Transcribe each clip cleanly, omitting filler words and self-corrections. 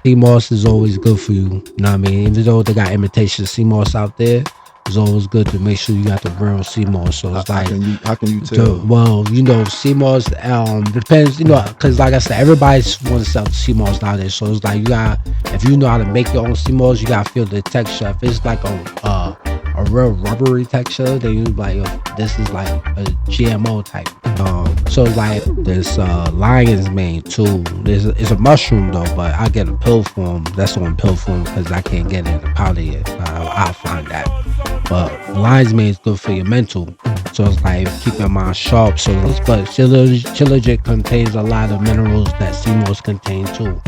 sea moss is always good for you. You know what I mean? Even though they got imitation sea moss out there, it's always good to make sure you got the real sea moss. So it's like, how can you tell? well, sea moss depends. Because like I said, everybody want to sell sea moss nowadays. So it's like if you know how to make your own sea moss, you gotta feel the texture. If it's like a real rubbery texture, then you like, yo, this is like a GMO type. So like this lion's mane too. It's a mushroom though, but I get a pill form. That's on pill form because I can't get it in the powder yet. I'll find that. But lion's mane is good for your mental. So it's like keep your mind sharp. But shilajit contains a lot of minerals that sea moss contain too.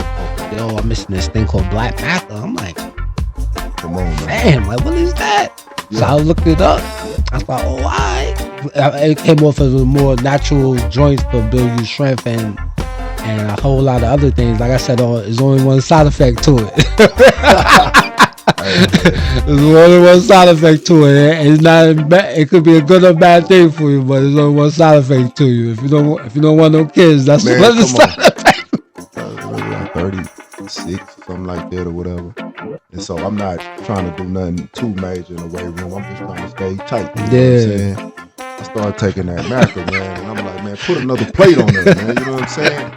Yo, I'm missing this thing called black maca. I'm like, come on, man. Damn, like what is that? Yeah. So I looked it up. I was like, oh, why? It came off as a more natural joints for build you strength and a whole lot of other things. Like I said, there's only one side effect to it. There's only one side effect to it. It's not. It could be a good or bad thing for you, but there's only one side effect to you. If you don't want no kids, that's one of the side effects. 36, something like that, or whatever. And so I'm not trying to do nothing too major in the weight room. I'm just trying to stay tight. You know what I'm saying? I started taking that maca, man, and I'm like, man, put another plate on there, man. You know what I'm saying?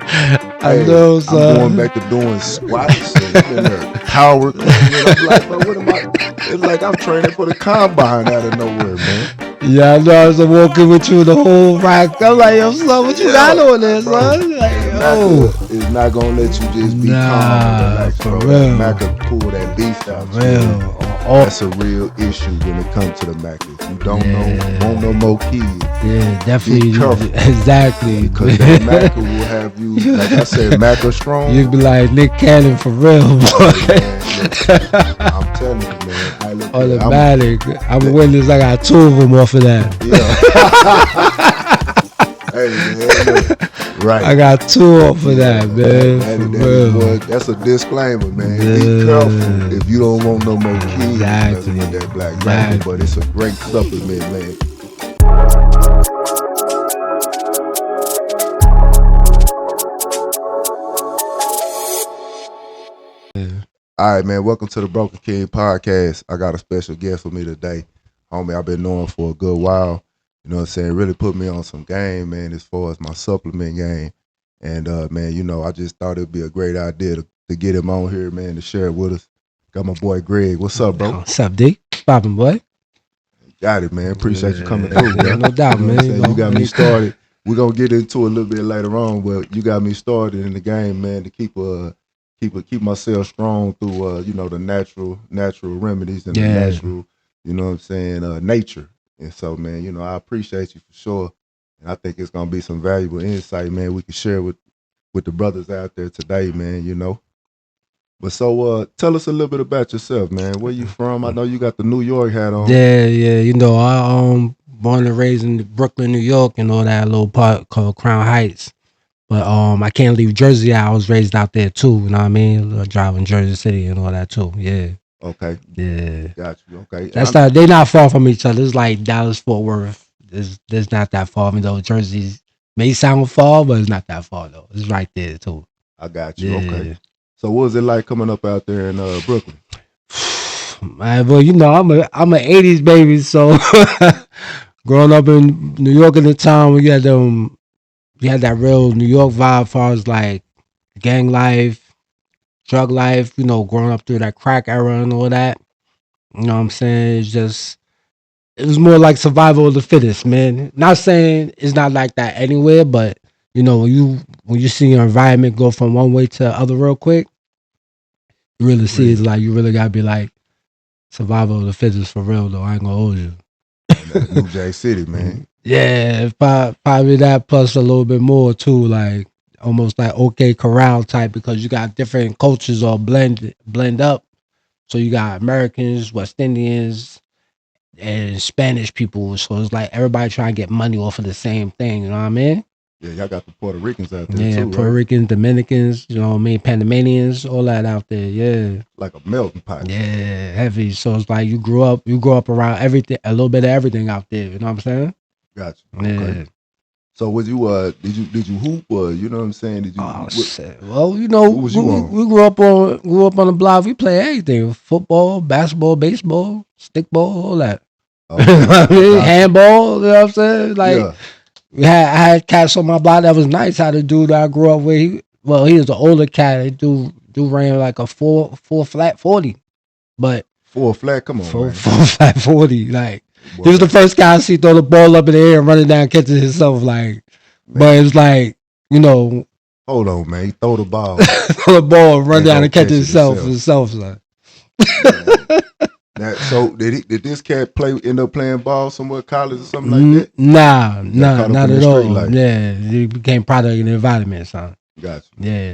I know, son. I'm going back to doing squats and power cleaning. I'm like, but what am I? It's like I'm training for the combine out of nowhere, man. Yeah, I know. I was walking with you the whole rack. I'm like, yo, son, what you got on there, son? Like, yo. It's not gonna let you just be calm and relax, for bro. real. That maca pull that beef out. Real. That's a real issue when it comes to the maca. If you don't know, want no more kids. Yeah, definitely. Be careful. Exactly. Because that maca will have you, like I said, maca strong. You'd be like Nick Cannon for real, boy. I'm telling you, man. Automatic. I'm a witness. I got 2 of them off of that. Yeah. Hey, man. Look, right. I got 2 off of that, man. That's a disclaimer, man. Be careful if you don't want no more kids messing with that black maca. But it's a great supplement, man. All right, man. Welcome to the Broken King podcast. I got a special guest with me today. Homie, I've been knowing for a good while. You know what I'm saying? Really put me on some game, man, as far as my supplement game. And, man, you know, I just thought it'd be a great idea to get him on here, man, to share it with us. Got my boy Greg. What's up, bro? What's up, D? Poppin', boy. Got it, man. Appreciate you coming through, man. No doubt, man. You got me started. We're going to get into it a little bit later on, but you got me started in the game, man, to keep myself strong through you know, the natural remedies and the natural, you know what I'm saying, nature. And so, man, you know, I appreciate you for sure. And I think it's gonna be some valuable insight, man, we can share with the brothers out there today, man, you know. But so tell us a little bit about yourself, man. Where you from? I know you got the New York hat on. Yeah, you know, I born and raised in Brooklyn, New York, and all that little part called Crown Heights. But I can't leave Jersey. I was raised out there too. You know what I mean? Driving Jersey City and all that too. Yeah. Okay. Yeah. Got you. Okay. They're not far from each other. It's like Dallas Fort Worth. There's not that far. Even though Jersey may sound far, but it's not that far though. It's right there too. I got you. Yeah. Okay. So what was it like coming up out there in Brooklyn? Man, well, you know, I'm a 80s baby, so growing up in New York at the time, we had that real New York vibe as far as like gang life, drug life, you know, growing up through that crack era and all that. You know what I'm saying? It was more like survival of the fittest, man. Not saying it's not like that anywhere, but you know, when you see your environment go from one way to the other real quick, you really see it's like you really gotta be like survival of the fittest for real though. I ain't gonna hold you. New Jack City, man. Yeah, probably that plus a little bit more too, like almost like OK Corral type, because you got different cultures all blend up. So you got Americans, West Indians, and Spanish people. So it's like everybody trying to get money off of the same thing. You know what I mean? Yeah, y'all got the Puerto Ricans out there too. Yeah, Puerto Ricans, Dominicans, you know what I mean, Panamanians, all that out there. Yeah, like a melting pot. Yeah, heavy. So it's like you grew up around everything, a little bit of everything out there. You know what I'm saying? Gotcha. Yeah. Okay. So was you did you hoop or you know what I'm saying? Did you Oh what shit. Well, what was you on? we grew up on the block. We play everything: football, basketball, baseball, stickball, all that. You know Okay, what I I mean? got you. Handball. You know what I'm saying? Like Yeah, I had cats on my block that was nice. How the dude that I grew up with, he was an older cat. Dude ran like a four flat 40, but full flat. Come on, man. four flat 40. Like he Boy, was the that first guy I see throw the ball up in the air and running down catching himself. Like, but it man. was like you know Hold on, man. He throw the ball throw the ball and run and down go and catch catch it himself himself, himself. Like. man. That so did this cat end up playing ball somewhere at college or something like that? He got caught up Not in at that street all. life. Yeah, he became product of the environment, son. Got you, Yeah,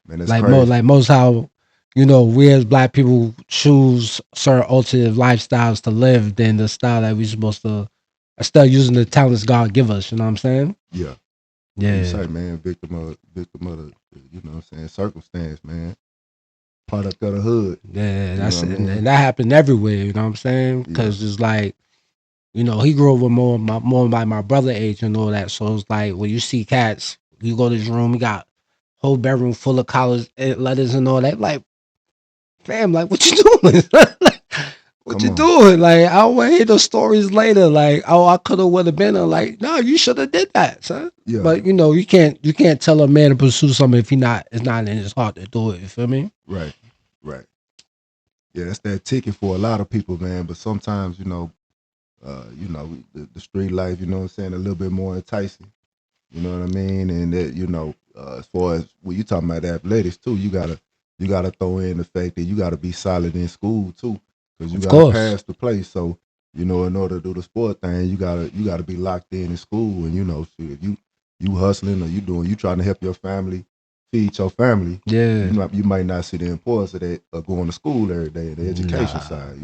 man. That's crazy. like most how we as black people choose certain alternative lifestyles to live than the style that we supposed to instead of using the talents God give us. You know what I'm saying? Yeah, like you Yeah, say, man. Victim of the you know what I'm saying circumstance, man. Product of the hood. yeah. You know That's what I mean? and that happened everywhere. You know what I'm saying? Yeah. Because it's like he grew up with more by my brother age and all that. So it's like when you see cats, you go to his room, he got whole bedroom full of college letters and all that. Like, fam, like what you doing? What Come you on. doing? Like, I want to hear those stories later. Like, oh, I could have would have been. Like, no, you should have did that, son. Yeah. But you can't tell a man to pursue something if it's not in his heart to do it. You feel me? Right. Right. Yeah, that's that ticket for a lot of people, man. But sometimes, the street life, you know what I'm saying, a little bit more enticing. You know what I mean? And that, as far as when you talking about athletics too, you gotta throw in the fact that you gotta be solid in school too, because you Of gotta course. pass the play. So, in order to do the sport thing, you gotta be locked in school. And shit, if you hustling or you trying to help your family feed your family, Yeah. you might not see the importance of that of going to school every day, the education Nah. side.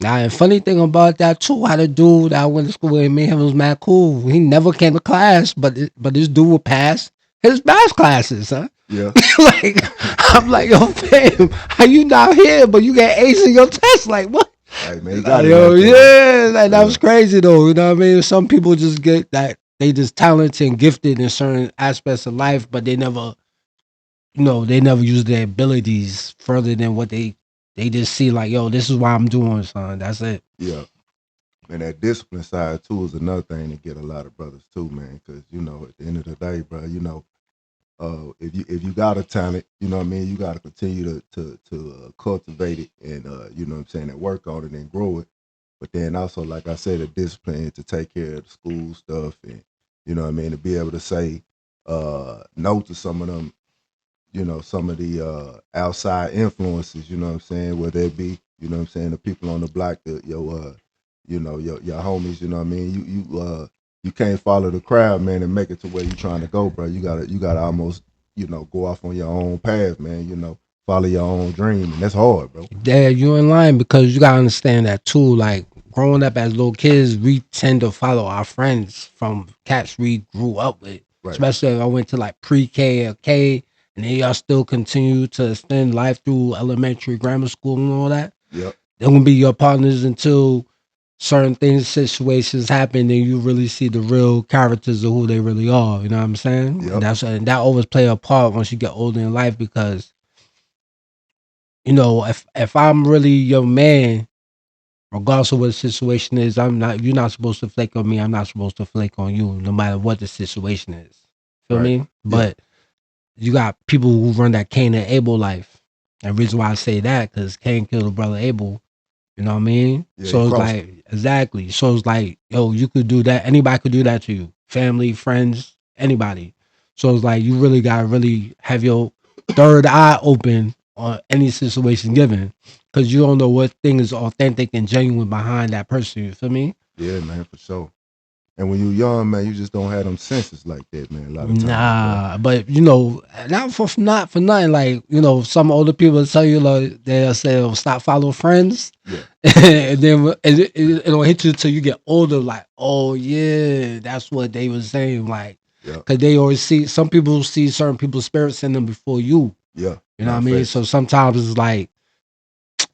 Now, and funny thing about that too, how the dude that I went to school with me and him was mad cool. He never came to class, but this dude would pass his math classes, huh? Yeah. Like I'm like, yo, fam, how you not here, but you get Ace in your test? Like what? Hey man, he got Like, it yo, like that. yeah, like that Yeah. was crazy though. You know what I mean? Some people just get that they just talented and gifted in certain aspects of life, but they never use their abilities further than what they just see like, yo, this is what I'm doing, son. That's it. Yeah. And that discipline side too is another thing to get a lot of brothers too, man. Because at the end of the day, bro, if you got a talent, you know what I mean. You got to continue to cultivate it and you know what I'm saying, and work on it and grow it. But then also, like I said, a discipline to take care of the school stuff and you know what I mean, to be able to say no to some of them, some of the outside influences, you know what I'm saying, whether it be, you know what I'm saying, the people on the block, your homies, you know what I mean. You can't follow the crowd, man, and make it to where you're trying to go, bro. You gotta almost, go off on your own path, man, follow your own dream. And that's hard, bro. Yeah, you're in line because you gotta understand that too. Like growing up as little kids, we tend to follow our friends from cats we grew up with. Right. Especially if I went to like pre-K or K, and then y'all still continue to extend life through elementary, grammar school, and all that. Yep. They're gonna be your partners until certain things, situations happen, and you really see the real characters of who they really are. You know what I'm saying? Yep. And that always play a part once you get older in life because if I'm really your man, regardless of what the situation is, you're not supposed to flake on me. I'm not supposed to flake on you, no matter what the situation is. Feel Right. me? Yeah. But you got people who run that Cain and Abel life. And the reason why I say that, because Cain killed a brother Abel. You know what I mean? Yeah. He So it's crossed him. like, exactly. So it's like, yo, you could do that. Anybody could do that to you. Family, friends, anybody. So it's like, you really got to really have your third eye open on any situation given. Because you don't know what thing is authentic and genuine behind that person. You feel me? Yeah, man, for sure. And when you're young, man, you just don't have them senses like that, man. A lot of times, bro. Nah, but not for nothing. Like some older people tell you like they'll say, oh, "Stop following friends," Yeah. and then it'll hit you till you get older. Like, oh yeah, that's what they were saying. Like, Yeah. because they always see some people see certain people's spirits in them before you. Yeah. You know what Nah, I mean? So facts. sometimes it's like,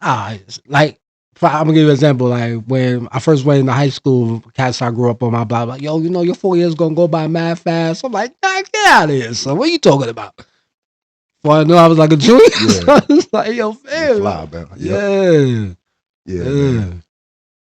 it's like I'm gonna give you an example. Like when I first went into high school, cats I grew up on my block, like, yo, your 4 years gonna go by mad fast. I'm like, nah, get out of here. So what are you talking about? Well, I know I was like a junior. So Yeah, I was like, yo, you fly, fam. man. Yep. Yeah. Yeah, Yeah. man.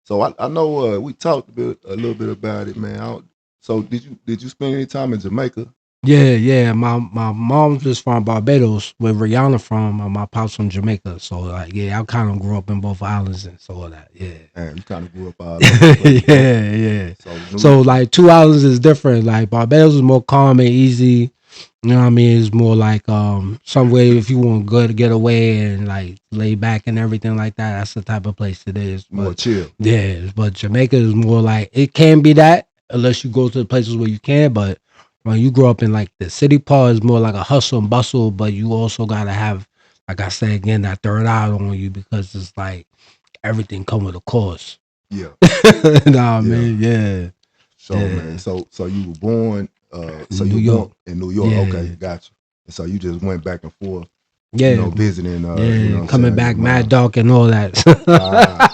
So I know we talked a little bit about it, man. So did you spend any time in Jamaica? Yeah, yeah. My mom's just from Barbados, where Rihanna from. My pops from Jamaica. So like, yeah, I kind of grew up in both islands and so all that. Yeah. And you kind of grew up all over the place. Yep. Yeah, yeah. So So like two islands is different. Like Barbados is more calm and easy. You know what I mean? It's more like somewhere if you want good to get away and like lay back and everything like that. That's the type of place it is. more But chill. yeah, but Jamaica is more like it can be that unless you go to the places where you can. But when you grow up in like the city part, is more like a hustle and bustle. But you also gotta have, like I said again, that third eye on you because it's like everything come with a cost. Yeah, Nah, I yeah. mean, yeah, So man, yeah. so you were born so New you were born York. in New York. Okay, Yeah, gotcha. And so you just went back and forth, yeah, visiting you know yeah. what I'm Coming saying, your back, Mad mom. Dog and all that. Ah.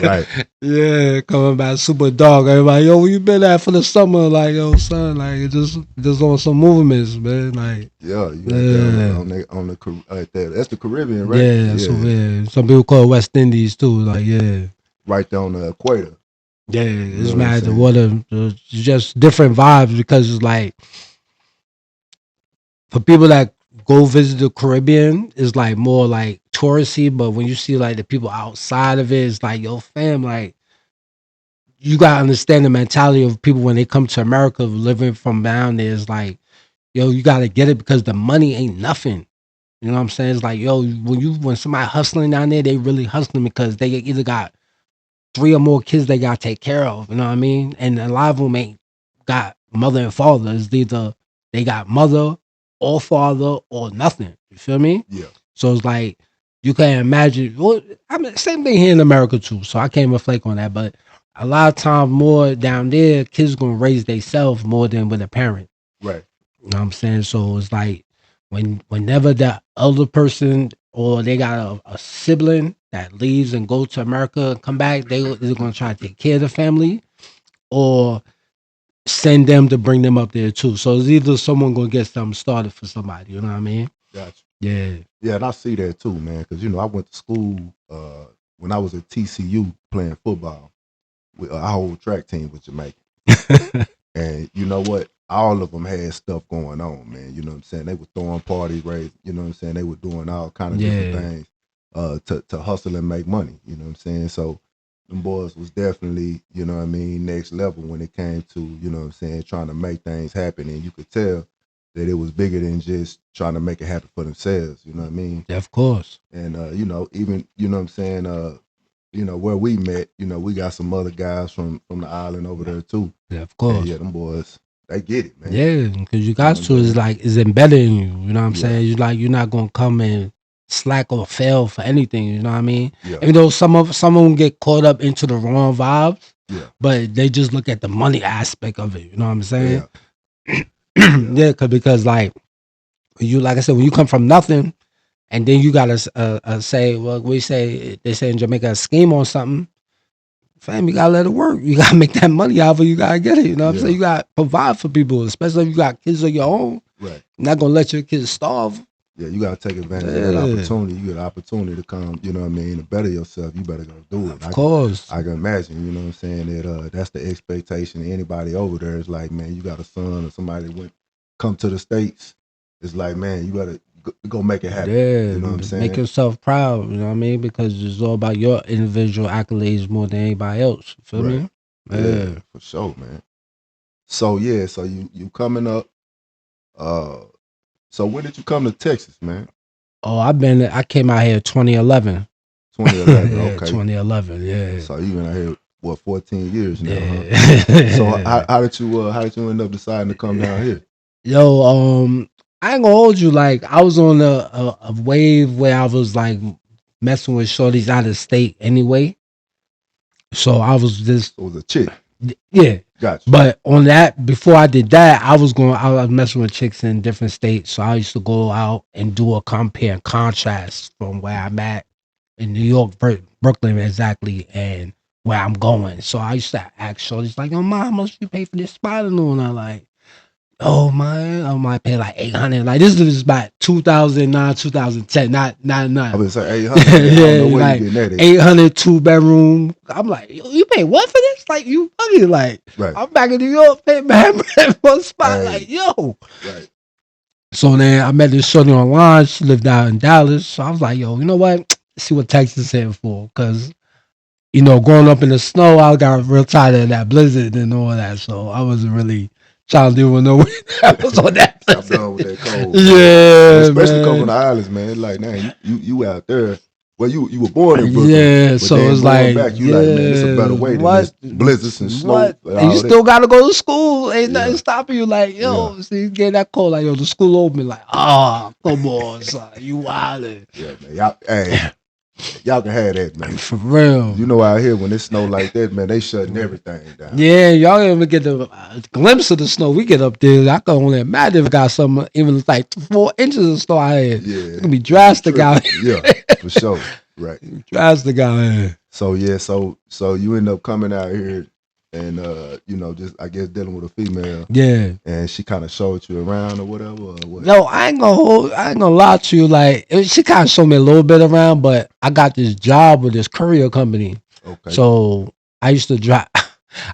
Right. Yeah, coming back super dog. Everybody, yo, where you been at for the summer? Like, yo, son, like it just on some movements, man. Like, Yeah, you right there yeah, on the right there. That's the Caribbean, right? yeah. So Yeah. yeah, some people call it West Indies too. Like, yeah, Right there on the equator. yeah. You know It's what I'm mad the saying? water, it's just different vibes because it's like for people that go visit the Caribbean, it's like more like touristy. But when you see like the people outside of it, it's like, yo, fam, like you gotta understand the mentality of people when they come to America living from down there. It's like, yo, you gotta get it because the money ain't nothing. You know what I'm saying? It's like, yo, when somebody hustling down there, they really hustling because they either got three or more kids they gotta take care of. You know what I mean? And a lot of them ain't got mother and father. It's either they got mother or father or nothing. You feel me? Yeah. So it's like you can imagine. Well, I mean, same thing here in America too. So I can't reflect on that, but a lot of times more down there, kids gonna raise themselves more than with a parent. Right. You know what I'm saying? So it's like whenever that other person or they got a sibling that leaves and go to America and come back, they're gonna try to take care of the family or send them to bring them up there too. So it's either someone gonna get something started for somebody. You know what I mean? Gotcha. Yeah. Yeah, and I see that too, man. Because I went to school when I was at TCU playing football. Our whole track team was Jamaican, and you know what? All of them had stuff going on, man. You know what I'm saying? They were throwing parties, right? You know what I'm saying? They were doing all kind of different Yeah. things to hustle and make money. You know what I'm saying? So them boys was definitely, you know what I mean, next level when it came to, you know what I'm saying, trying to make things happen. And you could tell that it was bigger than just trying to make it happen for themselves. You know what I mean? Yeah, of course. And even what I'm saying, where we met, we got some other guys from the island over there too. Yeah, of And yeah, course. them boys, they get it, man. Yeah, because you You know got what I'm to is saying? like is embedded in you. You know what I'm Yeah, saying? You like you're not gonna come and slack or fail for anything. You know what I mean? yeah, Even though some of them get caught up into the wrong vibes, yeah, but they just look at the money aspect of it. You know what I'm saying? yeah, yeah, Yeah, because like you, like I said, when you come from nothing and then you gotta say, well, we say they say in Jamaica, scheme on something. Fam, you gotta let it work. You gotta make that money out of it. You gotta get it. You know what I'm saying? yeah. You gotta provide for people, especially if you got kids of your own. Right. You're not gonna let your kids starve. Yeah, you gotta take advantage of that Yeah, opportunity. You get an opportunity to come, you know what I mean, to better yourself. You better go do it. of course. I can imagine, you know what I'm saying, that that's the expectation of anybody over there. Is like, man, you got a son or somebody that went come to the States. It's like, man, you gotta go make it happen. Yeah, You know what I'm make saying? yourself proud. You know what I mean? Because it's all about your individual accolades more than anybody else. You feel Right. me? Yeah, Yeah. for sure, man. So yeah, so you coming up. Uh, so when did you come to Texas, man? Oh, I came out here 2011. 2011. Yeah, Okay. 2011. Yeah. So you been out here 14 years now, huh? So Yeah. how did you end up deciding to come down here? Yo, I ain't gonna hold you. Like, I was on a wave where I was like messing with shorties out of state anyway. So I was just, So it was a chick. yeah. Gotcha. But on that, before I did that, I was messing with chicks in different states. So I used to go out and do a compare and contrast from where I'm at in New York, Brooklyn exactly, and where I'm going. So I used to ask shorties like, "Oh, ma, how much you pay for this spot?" And I'm like, "Oh man, I might pay like 800." Like this is about 2009, 2010, I not. would say 800, man. I don't know Yeah, where you like getting that at. 800 2 bedroom. I'm like, you pay what for this? Like you funny? Like Right. I'm back in New York paying man for a spot. Hey, Like yo. right. So then I met this shorty online. She lived out in Dallas. So I was like, yo, you know what? See what Texas is here for, because growing up in the snow, I got real tired of that blizzard and all that. So I wasn't really trying to deal with no wind that was on that I'm blizzard. done with that cold, man. And Yeah, especially coming man. to islands, man. It's like, man, you out there. Well, you were born in Brooklyn, Yeah, but so then it's going like, back, you like, man, it's a better way than what, this blizzards and snow what? and And you all that. still got to go to school. Ain't nothing Yeah, stopping you. Like, yeah, yo, see, get that call. Like, yo, the school open. Like, oh, come on, son, you wildin'. yeah, man. Y'all, hey, y'all can have that, man. For real. You know, out here when it snow like that, man, they shutting everything down. Yeah, y'all even get the glimpse of the snow we get up there. I can only imagine if it got some, even like 4 inches of snow out here. Yeah, It's gonna be it'd be drastic out tripping. here. Yeah, for sure. Right. Drastic out here. So yeah, so you end up coming out here and just I guess dealing with a female Yeah. and she kind of showed you around or whatever or what? No, I ain't gonna lie to you. Like she kind of showed me a little bit around, but I got this job with this courier company. Okay. So I used to drive.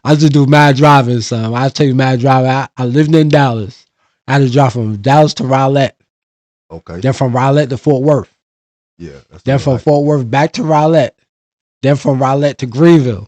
I used to do mad driving. Son, I tell you, mad driving. I lived in Dallas. I had to drive from Dallas to Rowlett. Okay. Then from Rowlett to Fort Worth. Yeah. That's Then from Fort Worth back to Rowlett. Then from Rowlett to Greenville.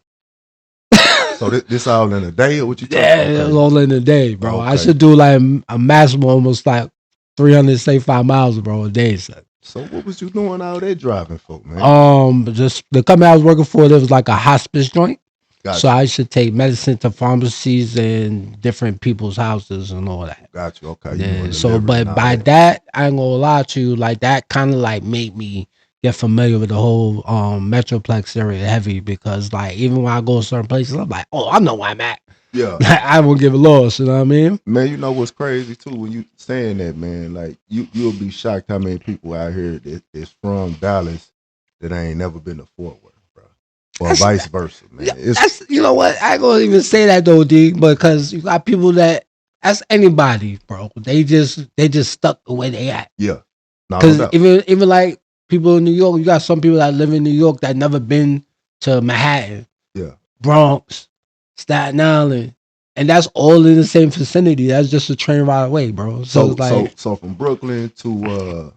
So this all in a day or what you talking? Yeah, Okay. it was all in a day, bro. I Okay. should do like a maximum almost like 375 miles, bro, a day. Son. So what was you doing all that driving for, man? Just the company I was working for, there was like a hospice joint. Gotcha. So I should take medicine to pharmacies and different people's houses and all that. Got you. Okay. Yeah. So, but by that, I ain't gonna lie to you, like that kind of like made me get familiar with the whole Metroplex area heavy, because like even when I go to certain places, I'm like, oh, I know where I'm at. Yeah. I won't give a loss, you know what I mean? Man, you know what's crazy too when you saying that, man. Like you'll be shocked how many people out here that's from Dallas that ain't never been to Fort Worth, bro, or vice versa, man. That's, you know what? I ain't gonna even say that though, D, because you got people that's anybody, bro. They just stuck the way they at. Yeah. No, Because no doubt. even like people in New York, you got some people that live in New York that never been to Manhattan, Yeah. Bronx, Staten Island, and that's all in the same vicinity. That's just a train ride away, bro. So it's like so from Brooklyn to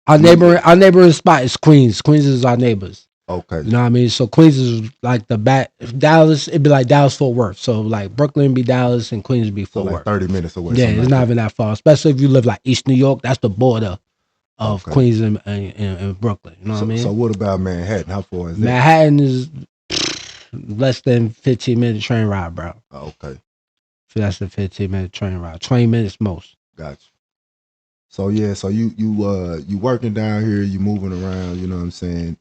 our neighboring spot is Queens. Queens is our neighbors. okay. You know what I mean? So Queens is like the back. Dallas, it'd be like Dallas Fort Worth. So like Brooklyn be Dallas and Queens be So Fort like Worth. 30 minutes away. Yeah, it's like not that. even that far. Especially if you live like East New York. That's the border of Okay. Queens and Brooklyn. You know what I mean? So what about Manhattan? How far is that? Manhattan is less than 15-minute train ride, bro. Okay. Less than 15-minute train ride. 20 minutes most. Gotcha. So yeah, so you working down here, you moving around, you know what I'm saying?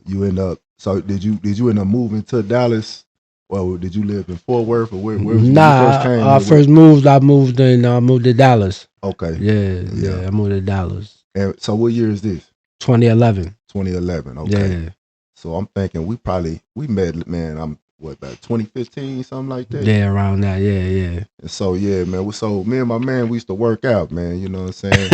You end up so did you end up moving to Dallas? Or did you live in Fort Worth or where was you when you first came? I first moved. I moved to Dallas. Okay. Yeah. I moved to Dallas. And so what year is this? 2011. 2011. Okay. Yeah. So I'm thinking we met, man. I'm about 2015, something like that. Yeah, around that. Yeah. And so yeah, man. So me and my man, we used to work out, man. You know what I'm saying?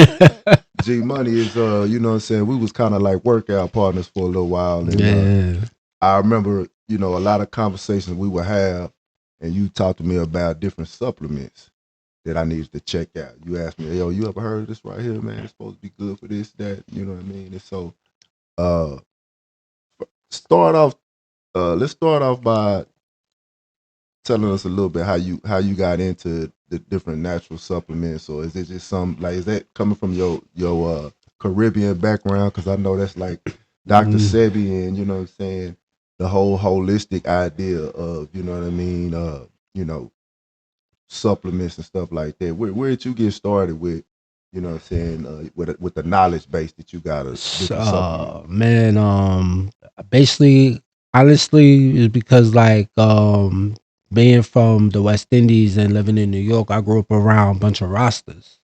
G Money is you know what I'm saying. We was kind of like workout partners for a little while, and Yeah. I remember a lot of conversations we would have, and you talked to me about different supplements that I needed to check out. You asked me, yo, you ever heard of this right here, man? It's supposed to be good for this, that. You know what I mean? And so, let's start off by telling us a little bit how you got into the different natural supplements, or is it just some like is that coming from your Caribbean background? Because I know that's like Dr. Sebi and you know what I'm saying, the whole holistic idea of you know what I mean, supplements and stuff like that. Where did you get started with? You know what I'm saying, with the knowledge base that you got of different supplements? Man, basically, honestly, is because like being from the West Indies and living in New York, I grew up around a bunch of Rastas.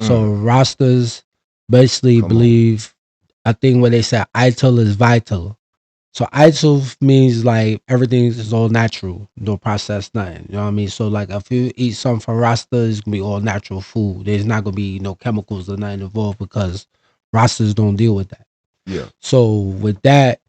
So Rastas basically believe a thing where they say ital is vital. So ital means like everything is all natural, no processed nothing. You know what I mean? So like if you eat something from Rasta, it's gonna be all natural food. There's not gonna be no chemicals or nothing involved because Rastas don't deal with that. Yeah. So with that,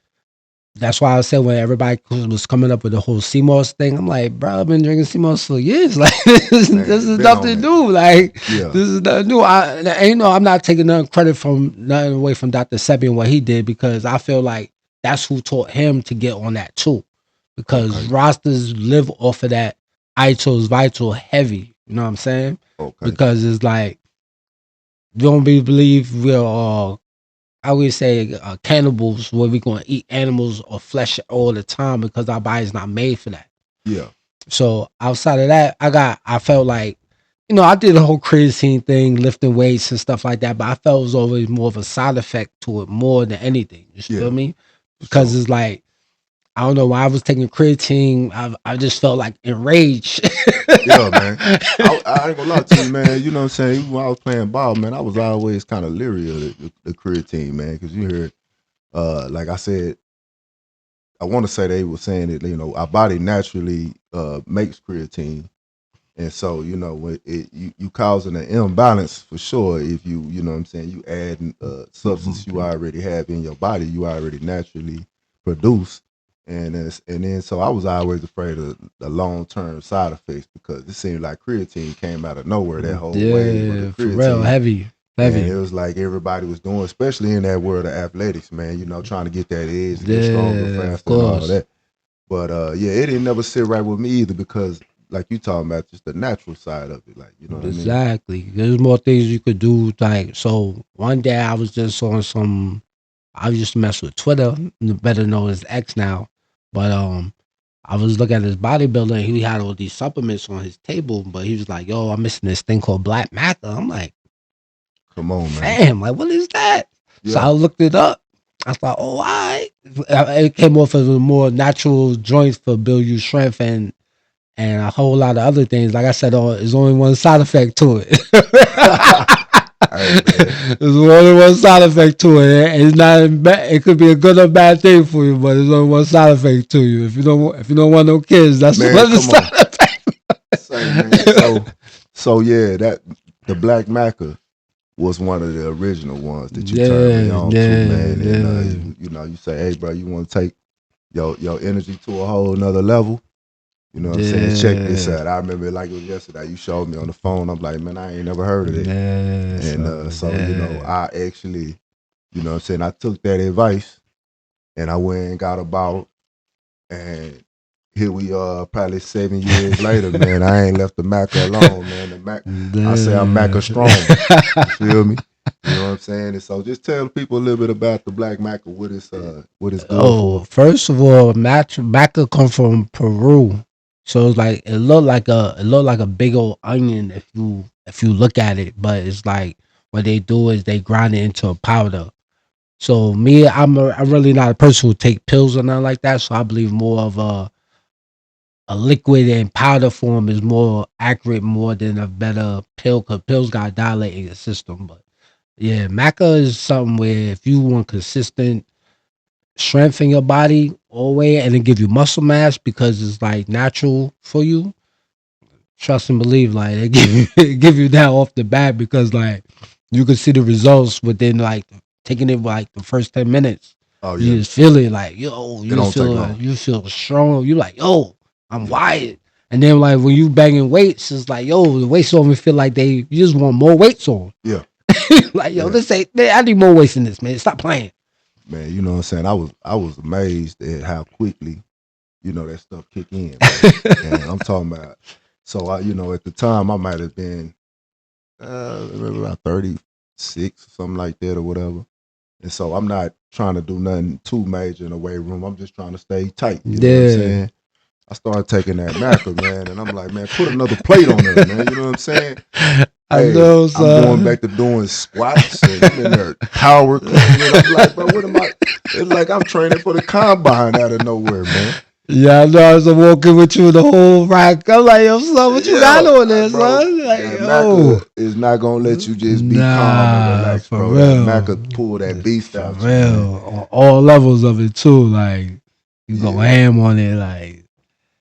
that's why I said when everybody was coming up with the whole CMOS thing, I'm like, bro, I've been drinking CMOS for years. Like this is been on nothing it. new. Like Yeah. this is nothing new. I'm not taking none credit from nothing away from Dr. Sebi and what he did because I feel like that's who taught him to get on that too. Because Okay. rosters live off of that iTunes Vital heavy. You know what I'm saying? Okay. Because it's like you don't believe we're I would say cannibals where we gonna eat animals or flesh all the time because our body's not made for that. Yeah. So outside of that, I felt like, I did the whole creatine thing, lifting weights and stuff like that, but I felt it was always more of a side effect to it more than anything. You feel Yeah. me? Because So it's like I don't know why I was taking creatine. I just felt like enraged. yeah, man. I ain't gonna lie to you, man. You know what I'm saying? Even when I was playing ball, man, I was always kind of leery of the creatine, man, because you heard, like I said, I want to say they were saying that our body naturally makes creatine, and so when you causing an imbalance for sure if you know what I'm saying you add substance you already have in your body you already naturally produce, and then so I was always afraid of the long term side effects because it seemed like creatine came out of nowhere, that whole wave of the Yeah, for real, creatine. heavy, And it heavy. was like everybody was doing, especially in that world of athletics, man, trying to get that edge to get stronger, Yeah, of faster, and all course. that. But yeah, it didn't never sit right with me either because, like you talking about, just the natural side of it. Like, you know what I mean? Exactly. There's more things you could do. Like, so one day I was just on some. I used to mess with Twitter, better known as X now. But I was looking at this bodybuilder. And he had all these supplements on his table, but he was like, "Yo, I'm missing this thing called Black Maca." I'm like, Come on, man. "Fam, like, what is that?" So I Yeah. looked it up. I thought, "Oh, I." It came off as a more natural joint for build you strength and a whole lot of other things. Like I said, there's only one side effect to it. Hey, man. There's only one side effect to it. It's not bad. It could be a good or bad thing for you, but there's only one side effect to you. If you don't want no kids, that's Man, one come on. side effect. Say, man. So yeah, that the Black Maca was one of the original ones that you turned me Yeah, on to, yeah, man. And yeah, you say, hey, bro, you want to take your energy to a whole nother level? You know what I'm saying? Check this yeah, out. I remember it like it was yesterday. You showed me on the phone. I'm like, man, I ain't never heard of it. yeah. And So so, yeah. I actually, what I'm saying, I took that advice and I went and got a bottle. And here we are, probably 7 years later, man. I ain't left the Maca alone, man. The Mac, I say I'm Maca strong. You feel me? You know what I'm saying? And so just tell people a little bit about the Black Maca, what it's good Oh, for. first of all, maca come from Peru, so it's like it look like a big old onion if you look at it, but it's like what they do is they grind it into a powder. So me, I'm really not a person who take pills or nothing like that. So I believe more of a liquid and powder form is more accurate more than a better pill because pills got dilate in your system. But yeah, maca is something where if you want consistent strengthen your body all the way and then give you muscle mass because it's like natural for you. Trust and believe, like they give you that off the bat because like you can see the results within like taking it like the first 10 minutes. Oh You yeah, just feel it like yo, it don't take long. you feel strong. You like yo, I'm Yeah, wired. And then like when you banging weights, it's like yo, the weights on me feel like you just want more weights on. yeah, Like yo, man, this ain't man, I need more weights in this man. Stop playing. man. You know what I'm saying? I was amazed at how quickly that stuff kick in, man. And I'm talking about. So at the time I might have been maybe about 36, something like that, or whatever. And so I'm not trying to do nothing too major in the weight room. I'm just trying to stay tight. You know what I'm Yeah. saying? I started taking that macro, man, and I'm like, man, put another plate on there, man. You know what I'm saying? I Hey, know, I'm going son. back to doing squats and I'm in there power cleaning. I'm like, bro, what am I? It's like I'm training for the combine out of nowhere, man. Yeah, I know. I was walking with you the whole rack. I'm like, yo, son, what you got Yeah, on there, bro. son? Like, That yo, Maca is not gonna let you just be calm and nah, relaxed, for bro. That real, Maca pull that beast for out you, man. real. On all levels of it too. Like, you go Yeah, ham on it. Like,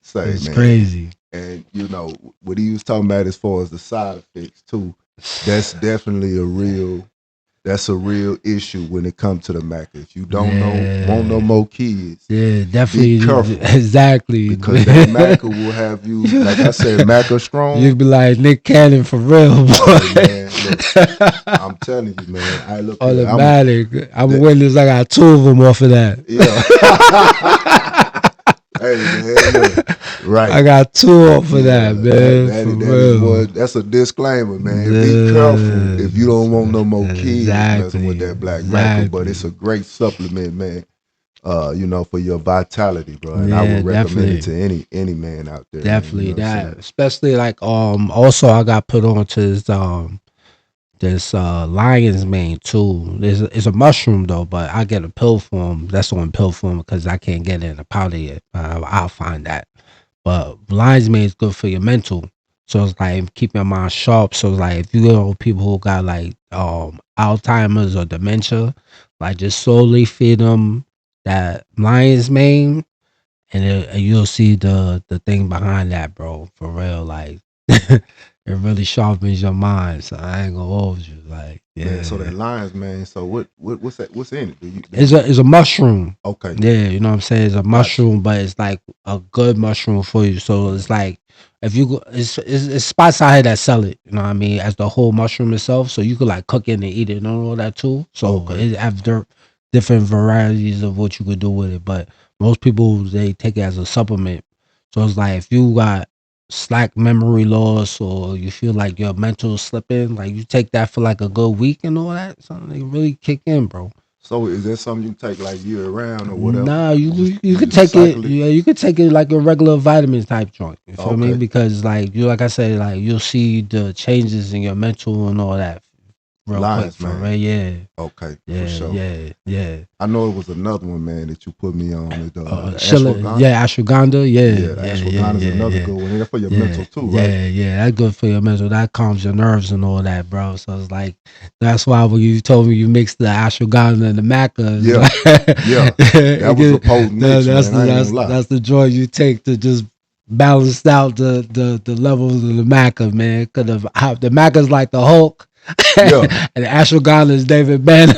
say it's man. crazy. And you know what he was talking about as far as the side effects too. That's definitely a real. That's a real issue when it comes to the Maca. If you don't know, want no Yeah, more kids, yeah, be definitely, careful exactly. because that Maca will have you. Like I said, Maca You'd strong. be like Nick Cannon for real, Hey boy. man, look, I'm telling you, man. I look here. I'm a Automatic. I'm a that, witness. I got two of them off of that. yeah. Hey man, look, I right. got two off of that, Yeah, that man. that For is that is real. one. That's a disclaimer, man. Be careful Yeah, if you don't want no more kids messing with exactly, that black mackerel. But exactly. it's a great supplement, man. For your vitality, bro. And I Yeah, would recommend it definitely. to any man out there, man. You know Definitely what I'm that. saying? Especially like also I got put on to this lion's mane too. It's a mushroom though, but I get a pill form. That's on pill form because I can't get it in a powder yet. I'll find that. But lion's mane is good for your mental. So it's like keep your mind sharp. So it's like if you know people who got like Alzheimer's or dementia, like just slowly feed them that lion's mane, and you'll see the thing behind that, bro. For real, like it really sharpens your mind. So I ain't gonna hold you, like Man, so that yeah. lions, man. So what's that? What's in it? Do It's you? a mushroom. Okay, Yeah, you know what I'm saying. It's a got you. mushroom, but it's like a good mushroom for you. So it's like if you go, it's spots out here that sell it. You know what I mean, as the whole mushroom itself. So you could like cook it and eat it and all that too. So Okay. it have different varieties of what you could do with it. But most people they take it as a supplement. So it's like if you got slack memory loss or you feel like your mental slipping, like you take that for like a good week and all that, something they really kick in, bro. So is that something you take like year round or whatever? Nah, you You could just take it. cycle it? Yeah, you could take it like a regular vitamin type joint. You feel me? Okay. Because like I said, like you'll see the changes in your mental and all that real quick. Lions, For man. real, yeah, Okay, for yeah, sure. yeah, yeah. I know it was another one, man, that you put me on. The Shilla, ashwagandha. yeah, ashwagandha, yeah, Yeah, the yeah, yeah, ashwagandha is yeah, another yeah. good one. And that's for your mental Yeah, too, right? yeah, yeah. That's good for your mental. That calms your nerves and all that, bro. So it's like that's why when you told me you mixed the ashwagandha and the maca, it's Yeah, yeah. like That was a potent mix, that's man. the I ain't gonna lie. that's the joy you take to just balance out the levels of the maca, man. Because the maca's like the Hulk, Yeah. and the ashwagandha is David Banner.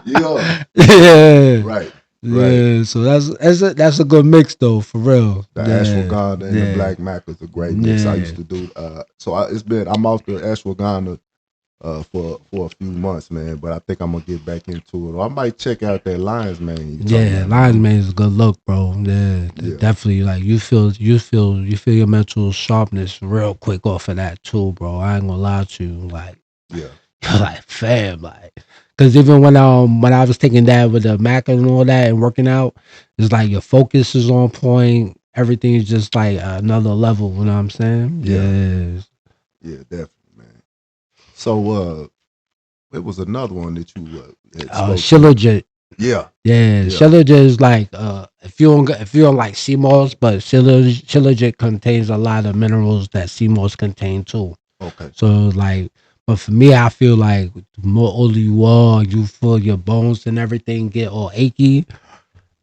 Yeah. Yeah. Right. Right. Yeah, so that's a good mix though, for real. The Yeah, ashwagandha and the yeah, black mac is a great mix. I yeah, used to do I'm off the ashwagandha for a few months, man. But I think I'm gonna get back into it. Or I might check out that Lions, man. You talking yeah. about, man? Lions Mane is a good look, bro. Yeah, Yeah, definitely. Like you feel your mental sharpness real quick off of that too, bro. I ain't gonna lie to you. Like yeah. you're like fam, like because even when I was taking that with the Mac and all that and working out, it's like your focus is on point. Everything is just like another level. You know what I'm saying? Yeah, Yeah. yeah, definitely, man. So it was another one that you had spoke to me. Shilajit. Yeah, Yeah, yeah. shilajit is like if you don't like sea moss, but shilajit contains a lot of minerals that sea moss contain too. Okay, So like, but for me, I feel like the more older you are, you feel your bones and everything get all achy.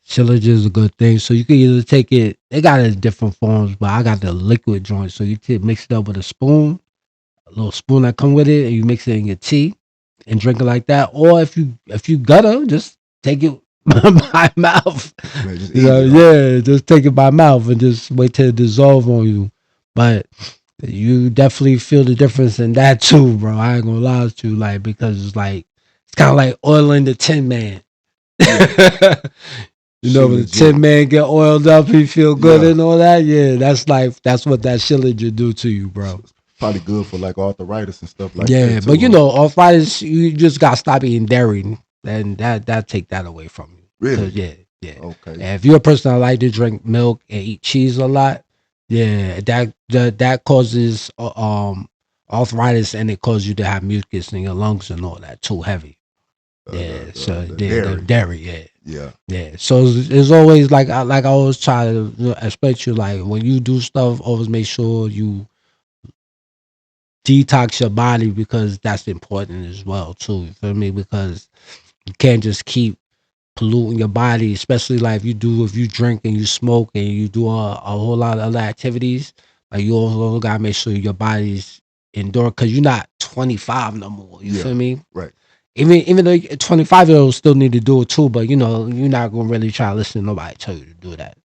Shilajit is a good thing. So you can either take it. They got it in different forms, but I got the liquid joint. So you mix it up with a spoon, a little spoon that come with it, and you mix it in your tea and drink it like that. Or if you gotta just take it by mouth. man, just You eat know, it, huh? yeah, just take it by mouth and just wait till it dissolve on you. But you definitely feel the difference in that too, bro. I ain't gonna lie to you, like because it's kind of like oiling the Tin Man. Yeah, You know, she when the legit. Tin Man get oiled up, he feel good Yeah, and all that. Yeah, that's what that shillage do to you, bro. it's probably good for like arthritis and stuff like Yeah, that but too, you huh? know, arthritis, you just gotta stop eating dairy, and that take that away from you. Really? Cause yeah, yeah. Okay. And if you're a person that like to drink milk and eat cheese a lot, yeah, that causes arthritis, and it causes you to have mucus in your lungs and all that too heavy. Yeah, so the the dairy. dairy, yeah. Yeah. Yeah, so it's always like I always try to expect you like when you do stuff, always make sure you detox your body because that's important as well too. You feel me? Because you can't just keep polluting your body, especially like if you drink and you smoke and you do a whole lot of other activities. Like you also gotta make sure your body's endure because you're not 25 no more. You Yeah. feel me? Right. Even though 25-year-olds still need to do it too, but you're not gonna really try to listen to nobody tell you to do that.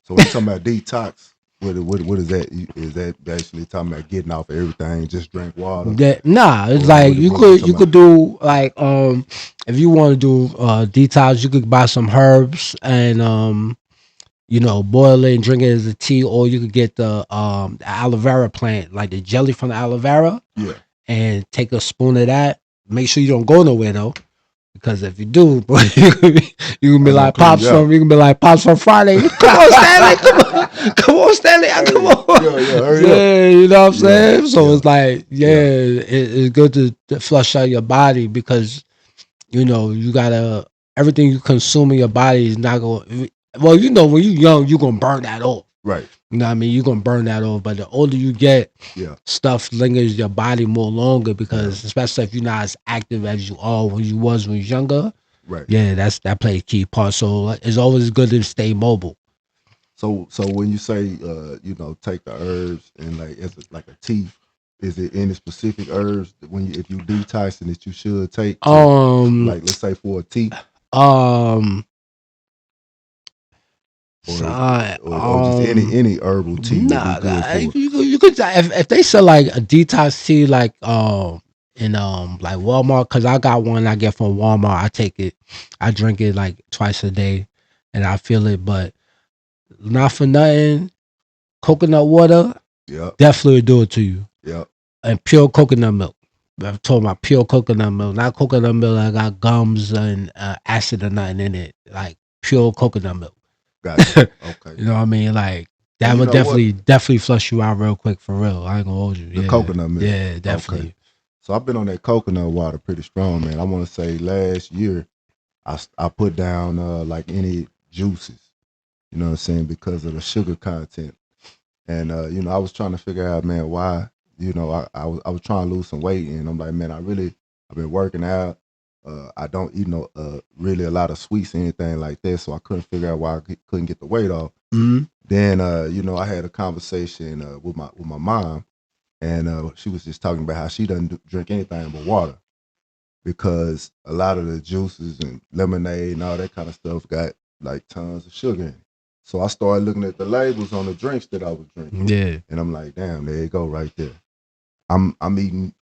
So when you talking about detox, what is that? Is that basically talking about getting off of everything, just drink water, Nah, it's or like what we you talking could about? do like if you want to do detox, you could buy some herbs and boil it and drink it as a tea, or you could get the aloe vera plant, like the jelly from the aloe vera, Yeah. and take a spoon of that. Make sure you don't go nowhere though. Because if you do, boy, you can be That's gonna like clean you out. Pops from Friday. Come on, Stanley. Come on, Stanley. Come Hey, on. yeah, hurry up. Yeah, you know what I'm Yeah, saying? So yeah, it's like, yeah. it's good to flush out your body because you gotta everything you consume in your body is not going. Well, when you're young, you're gonna burn that off. Right. You know what I mean? You're gonna burn that off. But the older you get, Yeah, stuff lingers your body more longer yeah. because especially if you're not as active as you are when you was younger. Right. Yeah, that plays a key part. So it's always good to stay mobile. So when you say take the herbs and like like a tea, is it any specific herbs that if you detoxing that you should take to, Um, like, let's say for a tea, um, or just um, any herbal tea will be nah, good for? you could if they sell like a detox tea like in like Walmart because I got one I get from Walmart. I take it, I drink it like twice a day, and I feel it. But not for nothing, coconut water Yep, definitely do it to you, yep. and pure coconut milk. I'm talking about pure coconut milk, not coconut milk that got gums and acid or nothing in it. Like pure coconut milk. Gotcha. Okay. You know what I mean? Like And that you would know what? definitely flush you out real quick for real. I ain't gonna hold you. The Yeah, coconut milk. yeah, Okay. definitely. So I've been on that coconut water pretty strong, man. I want to say last year I put down like any juices, you know what I'm saying, because of the sugar content. And I was trying to figure out, man, why. I was trying to lose some weight, and I'm like, man, I've been working out. I don't eat really a lot of sweets or anything like that, so I couldn't figure out why couldn't get the weight off. Hmm. Then I had a conversation with my mom, and she was just talking about how she doesn't drink anything but water because a lot of the juices and lemonade and all that kind of stuff got like tons of sugar in it. So I started looking at the labels on the drinks that I was drinking, Yeah, and I'm like, damn, there you go, right there. I'm eating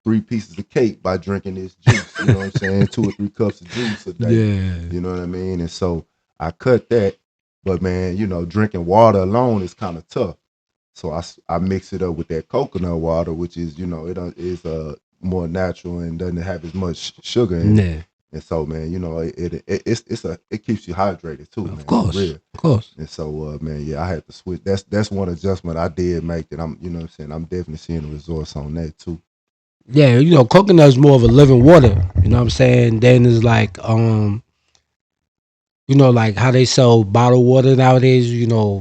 3 pieces of cake by drinking this juice. You know what I'm saying? 2 or 3 cups of juice a day. yeah, You know what I mean? And so I cut that, but man, drinking water alone is kind of tough. So I mix it up with that coconut water, which is is more natural and doesn't have as much sugar in it. yeah. And so, man, it keeps you hydrated too, Of man, for course, real. of course. And so, man, yeah, I had to switch. That's one adjustment I did make that what I'm saying, I'm definitely seeing the results on that too. Yeah, coconut is more of a living water. You know what I'm saying? Then it's like like how they sell bottled water nowadays.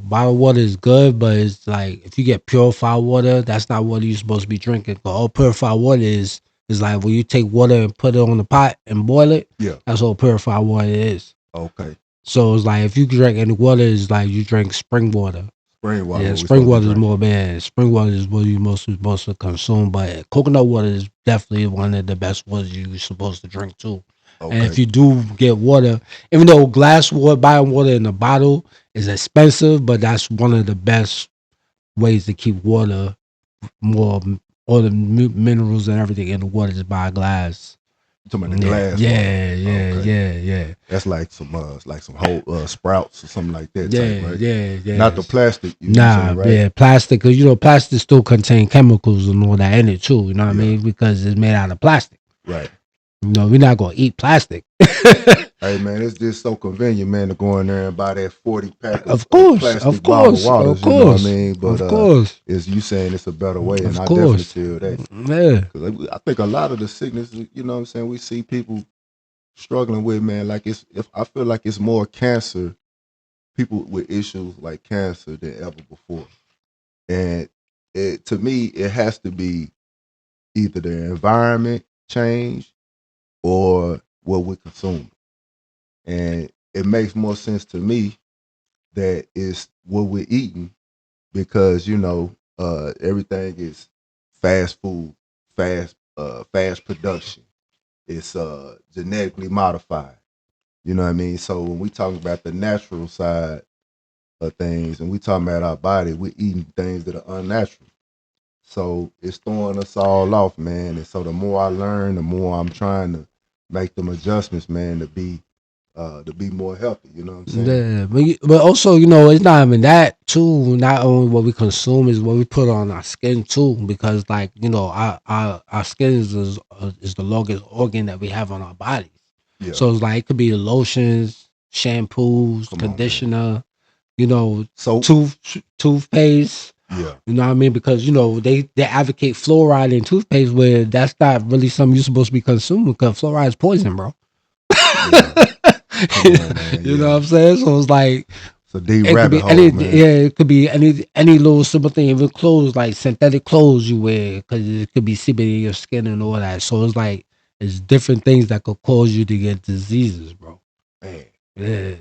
Bottled water is good, but it's like if you get purified water, that's not what you're supposed to be drinking. But all purified water is like when you take water and put it on the pot and boil it. Yeah. That's all purified water is. Okay. So it's like if you drink any water, it's like you drink spring water. Spring water, Yeah, what we spring supposed to be water is drinking. more bad. Spring water is what you most supposed to consume, but coconut water is definitely one of the best waters you're supposed to drink too. And if Okay. you do get water, even though glass water, buying water in a bottle is expensive, but that's one of the best ways to keep water more, all the minerals and everything in the water is by glass. You talking about the Yeah, glass water? yeah, yeah, Okay. yeah, yeah. That's like some whole sprouts or something like that type, Yeah, right? yeah, Not yeah. the plastic you saying, Nah, right? yeah, plastic, because plastic still contain chemicals and all that in it too. You know what I Yeah. mean? Because it's made out of plastic. Right. We're not gonna eat plastic. Hey man, it's just so convenient, man, to go in there and buy that 40 pack Of of course, of plastic bottled course, of waters. You know what I course, mean? But of course, is you saying it's a better way, and of I definitely course. feel that Yeah, because I think a lot of the sickness, you know what I'm saying, we see people struggling with, man, like it's if I feel like it's more cancer, people with issues like cancer than ever before. And it to me, it has to be either the environment change or what we're consuming. And it makes more sense to me that it's what we're eating because everything is fast food, fast production. It's genetically modified. You know what I mean? So when we talk about the natural side of things and we talking about our body, we're eating things that are unnatural. So it's throwing us all off, man. And so the more I learn, the more I'm trying to make them adjustments, man, to be more healthy. You know what I'm saying? Yeah, but also, it's not even that too. Not only what we consume is what we put on our skin too, because like our skin is the longest organ that we have on our bodies. Yeah. So it's like it could be the lotions, shampoos, Come on, man. conditioner, So toothpaste. yeah, You know what I mean? Because they advocate fluoride in toothpaste, where that's not really something you're supposed to be consuming because fluoride is poison, bro. yeah. Come on, man. You know what Yeah. I'm saying? So it's like It's a deep it could rabbit be any, hole, man. yeah, it could be any little simple thing. Even clothes, like synthetic clothes you wear, because it could be seeping in your skin and all that. So it's like it's different things that could cause you to get diseases, bro. Man. Yeah,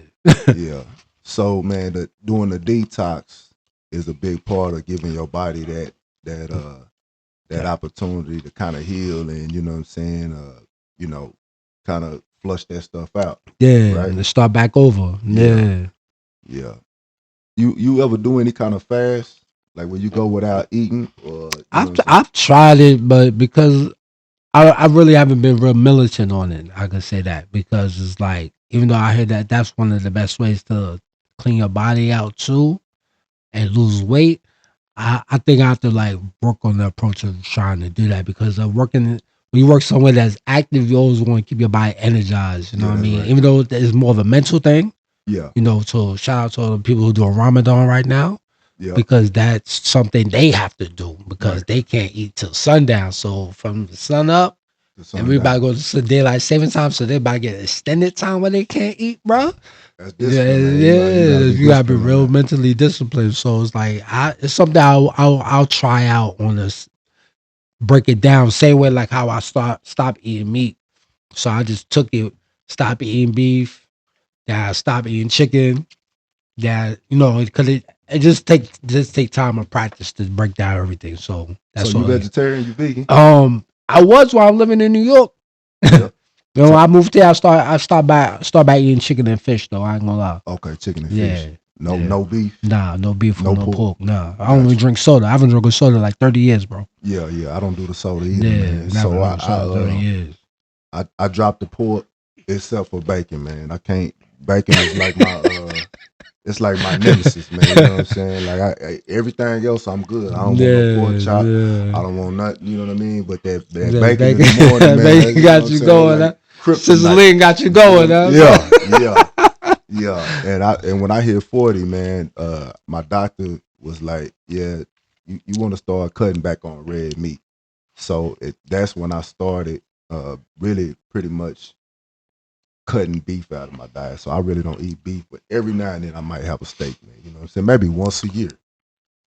Yeah. So man, doing the detox is a big part of giving your body that uh that opportunity to kind of heal and you know what I'm saying, you know, kind of flush that stuff out. yeah, Right? and to start back over. Yeah. Yeah, Yeah. You ever do any kind of fast? Like when you go without eating or you know I've what I'm saying? I've tried it, but because I really haven't been real militant on it. I can say that because it's like even though I hear that that's one of the best ways to clean your body out too and lose weight. I think I have to like work on the approach of trying to do that because when you work somewhere that's active, you always want to keep your body energized. You know Yeah, what I that's mean? right. Even though it's more of a mental thing. Yeah. So shout out to all the people who do Ramadan right now Yeah. because that's something they have to do because Right. they can't eat till sundown. So from the sun up, The sun everybody down. goes to daylight saving time, so they about to get extended time where they can't eat, bro. That's Yeah, discipline, man. You yeah, gotta be you gotta be disciplined on real that. mentally disciplined. So it's like it's something I'll try out on this, break it down, same way like how I stop eating meat. So I just took it, stop eating beef, yeah, stop eating chicken, yeah, because it just take time and practice to break down everything. So So that's you all. vegetarian, you vegan? I was while I'm living in New York. Yep. So I moved there. I start by eating chicken and fish though. I ain't gonna lie. okay, chicken and fish. Yeah, No, yeah. no beef, Nah, no beef or no no pork. pork. Nah, I don't even Gotcha. drink soda. I haven't drunk a soda in like 30 years, bro. Yeah, yeah. I don't do the soda either, Yeah, man. never So drunk a soda in 30 years. I dropped the pork except for bacon, man. I can't. Bacon is like my it's like my nemesis, man. You know what I'm saying? Like everything else, I'm good. I don't want no pork Yeah, chop. yeah. I don't want nothing. You know what I mean? But that That bacon in the bacon, morning, man. bacon You know what got I'm you saying? going, Like huh? kryptonite. Sizzling got you You feel going, me? huh? Yeah, yeah, yeah. And when I hit 40, man, my doctor was like, "Yeah, you want to start cutting back on red meat." So that's when I started really pretty much cutting beef out of my diet. So I really don't eat beef, but every now and then I might have a steak, man. You know what I'm saying? Maybe once a year.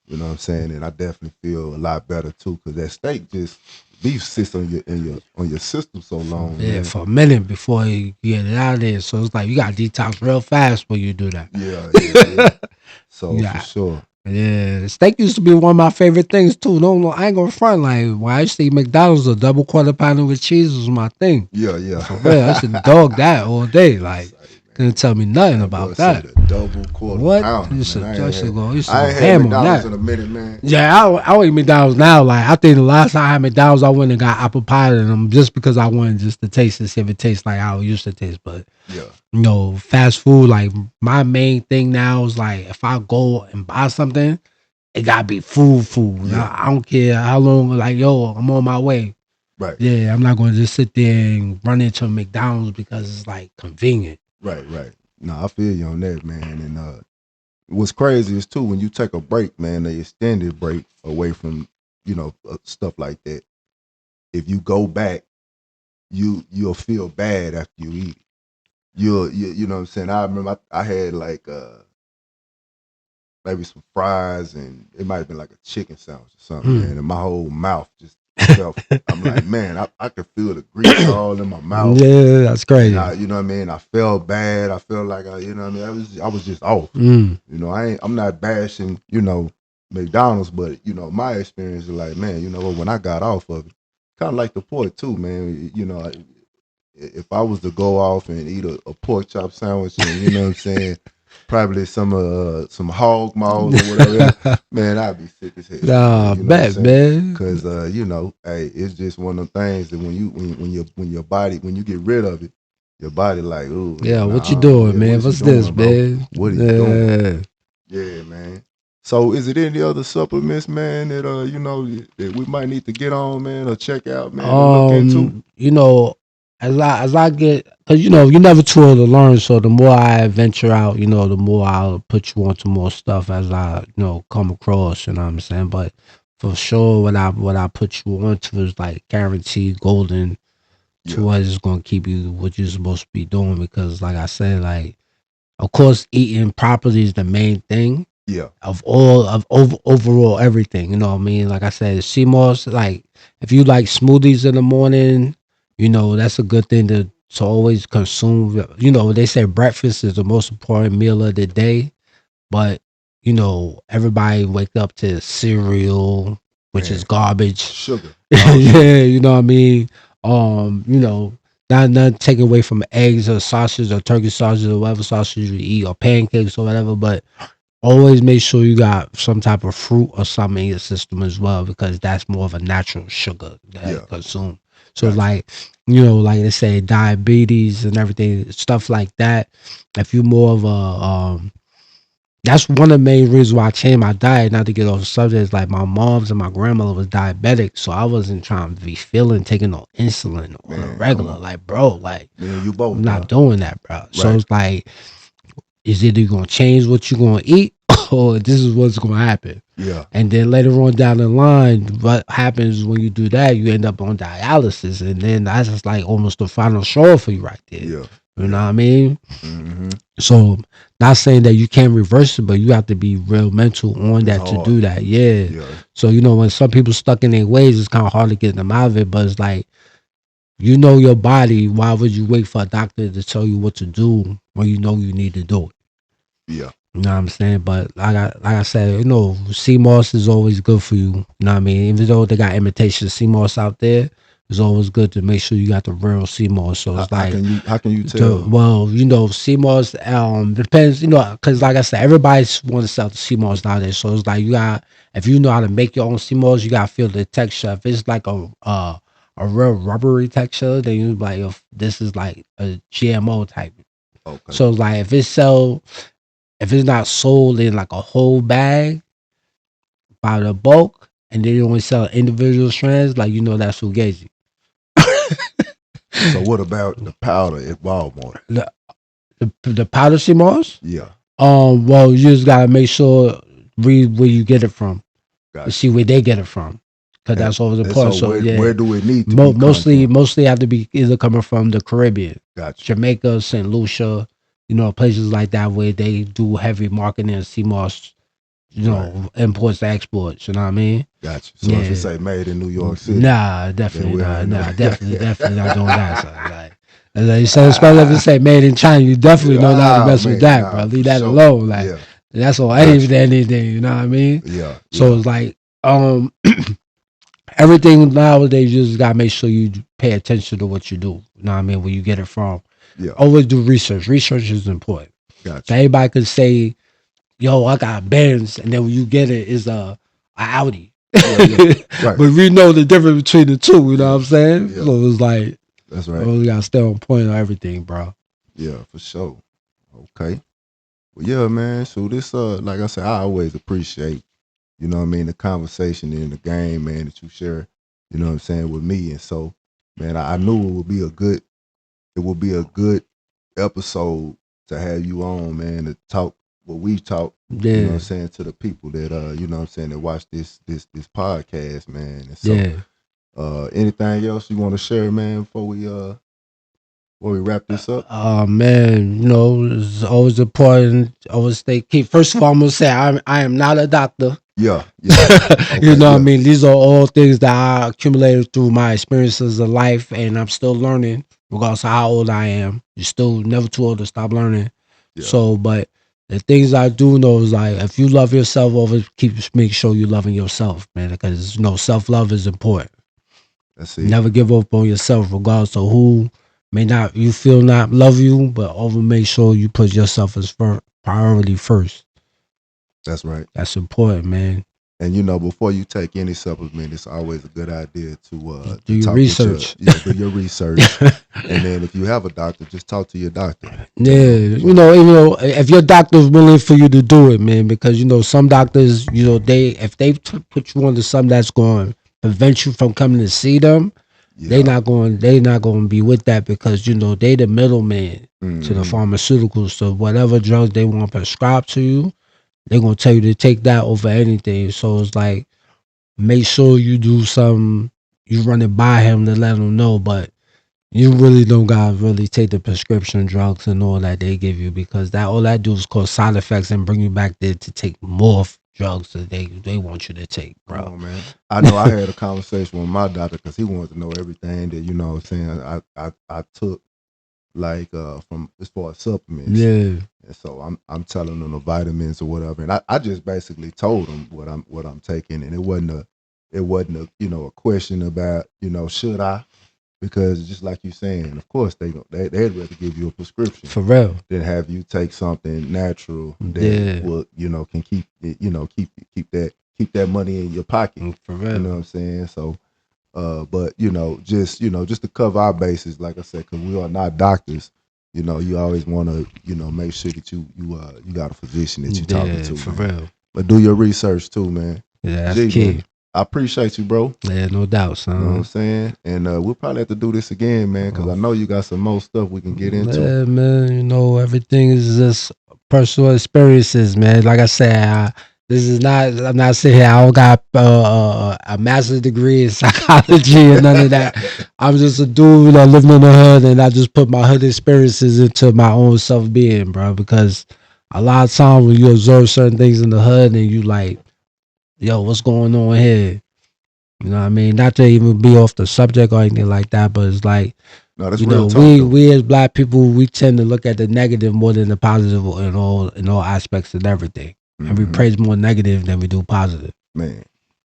You know what I'm saying? And I definitely feel a lot better too, because that steak just beef sits on your system so long, Yeah, man. for a minute before you get it out of there. So it's like you got to detox real fast when you do that. Yeah, yeah, yeah. So for Yeah. sure. Yeah, steak used to be one of my favorite things too. No, I ain't gonna front. Like when I used to eat McDonald's, a double quarter pounder with cheese was my thing. Yeah, yeah. For real, I should dog that all day. Like, Say, couldn't man. tell me nothing That boy about said that. a double quarter What? pounder, man. I should I go ain't had ham on McDonald's that. in a minute, man. Yeah, I don't eat McDonald's now. Like, I think the last time I had McDonald's, I went and got apple pie in them just because I wanted just to taste and see if it tastes like how it used to taste. But Yeah. fast food. Like, my main thing now is like if I go and buy something, it gotta be food. Yeah. I don't care how long. Like, yo, I'm on my way. Right. Yeah, I'm not gonna just sit there and run into McDonald's because it's like convenient. Right, right. No, I feel you on that, man. And what's crazy is too when you take a break, man, the extended break away from stuff like that. If you go back you'll feel bad after you eat it. You know what I'm saying. I remember I had like maybe some fries and it might have been like a chicken sandwich or something, man. And my whole mouth just felt. I'm like, man, I could feel the grease all in my mouth. Yeah, that's And crazy. you know what I mean. I felt bad. I felt like you know what I mean. I was just off. Mm. You know, I'm not bashing, McDonald's, but my experience is like, man, when I got off of it, kind of like the pork too, man. If I was to go off and eat a pork chop sandwich, and you know what I'm saying, probably some hog maws or whatever, man, I'd be sick as hell, man. Nah, You know what I'm bet, saying? man. Because hey, it's just one of them things that when your body, when you get rid of it, your body like, oh Yeah, man, what you nah, doing, yeah, what man? is he What's this, doing, bro? man? What are you doing? Yeah. Yeah, man. So is it any other supplements, man, that that we might need to get on, man, or check out, man, or look into? You know, as I get, cause you're never too old to learn. So the more I venture out, the more I'll put you onto more stuff as I, come across. You know what I'm saying? But for sure, what I put you onto is like guaranteed golden to Yeah, what is going to keep you what you're supposed to be doing. Because like I said, like of course eating properly is the main thing yeah, of all of overall everything. You know what I mean? Like I said, CMOS, like if you like smoothies in the morning, that's a good thing to always consume. They say breakfast is the most important meal of the day, but everybody wake up to cereal, which is man. garbage. Sugar, all sugar. Yeah, you know what I mean? Not taking away from eggs or sausage or turkey sausage or whatever sausage you eat or pancakes or whatever, but always make sure you got some type of fruit or something in your system as well because that's more of a natural sugar that you Yeah, consume. So got you. like, like they say diabetes and everything, stuff like that. If you're more of a that's one of the main reasons why I changed my diet, not to get off the subject, is like my mom's and my grandmother was diabetic, so I wasn't trying to be feeling taking no insulin on a Man, come regular. on. Like, bro, like Me and you I'm both, not bro. doing that, bro. So Right. it's like is either you're gonna change what you're gonna eat or this is what's gonna happen. Yeah, And then later on down the line, what happens when you do that, you end up on dialysis. And then that's just like almost the final straw for you right there. yeah, You know yeah. what I mean? Mm-hmm. So not saying that you can't reverse it, but you have to be real mental on It's that to hard. do that. Yeah. Yeah, So when some people stuck in their ways, it's kind of hard to get them out of it. But it's like your body. Why would you wait for a doctor to tell you what to do when you know you need to do it? yeah. You know what I'm saying? But like I said, CMOS is always good for you. You know what I mean? Even though they got imitation CMOS out there, it's always good to make sure you got the real CMOS. So How, it's how like can you tell? CMOS depends, because like I said, everybody want to sell the CMOS nowadays. So it's like you got if you know how to make your own CMOS, you gotta feel the texture. If it's like a real rubbery texture, then you like if this is like a GMO type. Okay, So it's like if it's not sold in like a whole bag by the bulk and they only sell individual strands, like that's fugazi. so what about the powder at Walmart? the, the powder CMOS, Yeah, well, you just gotta make sure read where you get it from to got see you. where they get it from, because And, that's always and so important. So where yeah, do it need to be come mostly from? mostly have to be either coming from the Caribbean, Got you. Jamaica, St. Lucia, places like that where they do heavy marketing and CMOS, Right. imports to exports. You know what I mean? Got you. So if it Yeah. say made in New York City, Nah, then definitely we not. already know Nah, definitely, that. definitely not doing that. So like you said, especially if it say made in China, you definitely know not to mess with Man, that, bro. nah, for Leave that sure. alone. Like Yeah, that's all got you. anything. You know what I mean? Yeah, So yeah, it's like everything nowadays. You just gotta make sure you pay attention to what you do. You know what I mean? Where you get it from. yeah. Always do research. Research is important. Got So you. everybody could say, "Yo, I got Benz," and then when you get it, is a Audi. Yeah, yeah. But Right. we know the difference between the two. You know Yeah, what I'm saying? yeah. So it's like. That's right. Oh, we gotta stay on point on everything, bro. Yeah, for sure. Okay. Well, yeah, man. So this, like I said, I always appreciate, what I mean, the conversation in the game, man, that you share, what I'm saying, with me. And so, man, I knew it would be a good episode to have you on, man, to talk what we talk, what I'm Yeah, saying, to the people that, what I'm saying, that watch this podcast, man. And so, yeah. Anything else you want to share, man, before we wrap this up? Oh man, it's always important. Always stay keep. First of all, I'm gonna say I am not a doctor. Yeah, yeah. You Okay, know what I yeah. mean? These are all things that I accumulated through my experiences of life, and I'm still learning, regardless of how old I am. You're still never too old to stop learning. Yeah. So, but the things I do know is like if you love yourself, always make sure you're loving yourself, man, because self love is important. That's it. Never give up on yourself, regardless of who may not you feel not love you, but over make sure you put yourself as priority first. That's right. That's important, man. And before you take any supplement, it's always a good idea to Do your talk research. do your research. And then if you have a doctor, just talk to your doctor. Yeah, even though if your doctor's willing for you to do it, man, because some doctors, if they put you onto something that's going to prevent you from coming to see them, they not going to be with that because they the middleman to the pharmaceuticals. So whatever drugs they want prescribed to you, they're gonna tell you to take that over anything. So it's like make sure you do something, you run it by him to let him know, but you really don't gotta really take the prescription drugs and all that they give you because that all that do is cause side effects and bring you back there to take more drugs that they want you to take, bro. Come on, man. I know I had a conversation with my doctor because he wanted to know everything that what I'm saying I took like from as far as supplements. Yeah. And so I'm telling them the vitamins or whatever. And I just basically told them what I'm taking, and it wasn't a question about, should I? Because just like you saying, of course they'd rather give you a prescription For real. than have you take something natural that will, can keep it, keep that money in your pocket. For real. You know what I'm saying? So but just to cover our bases, like I said, because we are not doctors. You always want to make sure that you got a physician that you're talking to. For man. real. But do your research too, man. Yeah, that's key. Man, I appreciate you, bro. Yeah, no doubt, son. You know what I'm saying? And we'll probably have to do this again, man, because I know you got some more stuff we can get into. Yeah, man. Everything is just personal experiences, man. Like I said, I'm not sitting here. I don't got a master's degree in psychology or none of that. I'm just a dude living in the hood, and I just put my hood experiences into my own self being, bro. Because a lot of times when you observe certain things in the hood, and you like, yo, what's going on here? You know what I mean? Not to even be off the subject or anything like that, but it's like, no, that's real talk, we as black people, we tend to look at the negative more than the positive in all aspects of everything. And we praise more negative than we do positive. Man.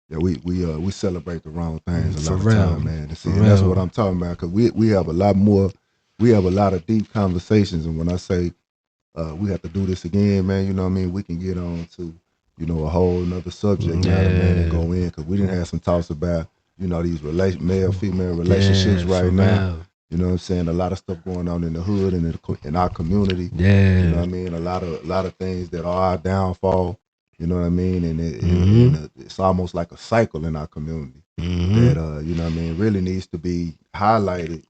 Yeah, we celebrate the wrong things a lot For of real. time, man. And that's what I'm talking about, because we have a lot more, we have a lot of deep conversations, and when I say we have to do this again, man, you know what I mean, we can get on to a whole nother subject matter, man, and go in, because we didn't have some talks about these male female relationships right now. Real. You know what I'm saying? A lot of stuff going on in the hood and in our community. Yeah. You know what I mean? A lot of things that are our downfall. You know what I mean? And it's almost like a cycle in our community that you know what I mean, really needs to be highlighted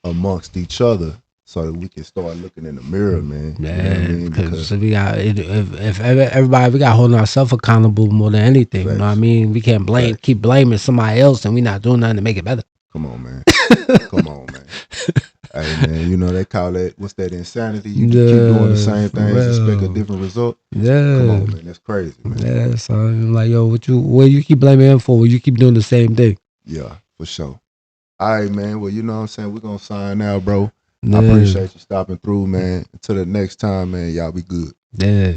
amongst each other so that we can start looking in the mirror, man. Yeah, you know what I mean? because we got if everybody we got holding ourselves accountable more than anything. Facts. You know what I mean? We can't keep blaming somebody else, and we not doing nothing to make it better. Come on, man. Come on, man. Hey, man, they call that, what's that, insanity? You just keep doing the same things, expect a different result. Yeah. Come on, man. That's crazy, man. Yeah, so I'm like, yo, what you keep blaming him for? You keep doing the same thing. Yeah, for sure. All right, man. Well, you know what I'm saying? We're going to sign out, bro. I appreciate you stopping through, man. Until the next time, man, y'all be good. Yeah.